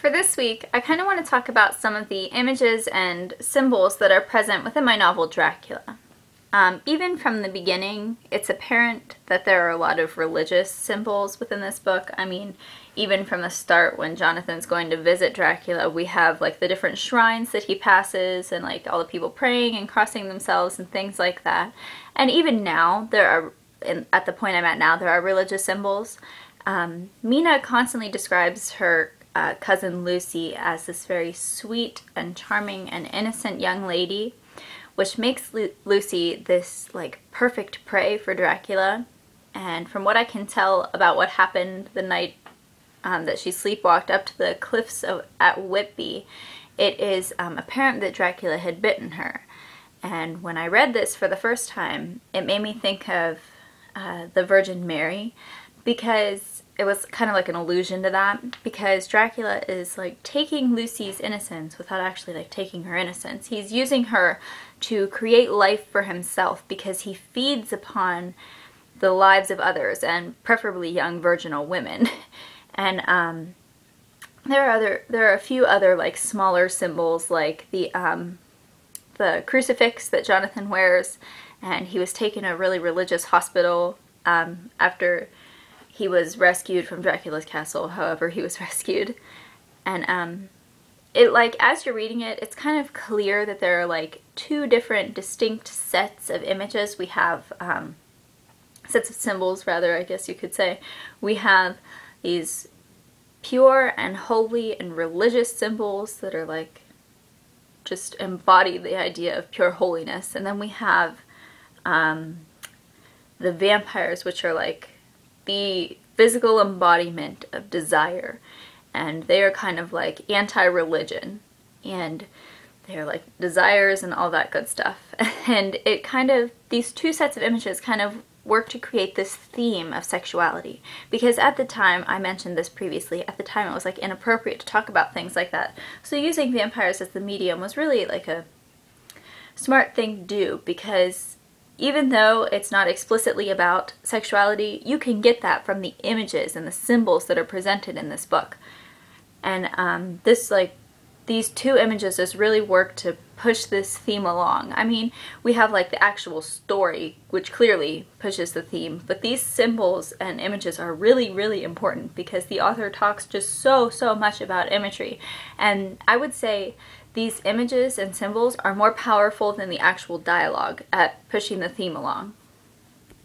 For this week, I kind of want to talk about some of the images and symbols that are present within my novel Dracula. Even from the beginning, it's apparent that there are a lot of religious symbols within this book. I mean, even from the start when Jonathan's going to visit Dracula, we have like the different shrines that he passes and like all the people praying and crossing themselves and things like that. And even now, at the point I'm at now, there are religious symbols. Mina constantly describes her cousin Lucy as this very sweet and charming and innocent young lady, which makes Lucy this like perfect prey for Dracula. And from what I can tell about what happened the night that she sleepwalked up to the cliffs at Whitby, it is apparent that Dracula had bitten her. And when I read this for the first time, it made me think of the Virgin Mary, because it was kind of like an allusion to that, because Dracula is like taking Lucy's innocence without actually like taking her innocence. He's using her to create life for himself because he feeds upon the lives of others, and preferably young virginal women. And there are a few other like smaller symbols, like the crucifix that Jonathan wears, and he was taken to a really religious hospital after he was rescued from Dracula's castle, however he was rescued. And it, like, as you're reading it, it's kind of clear that there are like two different distinct sets of images. We have sets of symbols, rather, I guess you could say. We have these pure and holy and religious symbols that are like just embody the idea of pure holiness, and then we have the vampires, which are like the physical embodiment of desire, and they are kind of like anti-religion, and they're like desires and all that good stuff. And it kind of, these two sets of images kind of work to create this theme of sexuality, because at the time, I mentioned this previously, at the time it was like inappropriate to talk about things like that, so using vampires as the medium was really like a smart thing to do, because even though it's not explicitly about sexuality, you can get that from the images and the symbols that are presented in this book. And these two images just really work to push this theme along. I mean, we have like the actual story, which clearly pushes the theme, but these symbols and images are really, really important because the author talks just so much about imagery. And I would say these images and symbols are more powerful than the actual dialogue at pushing the theme along.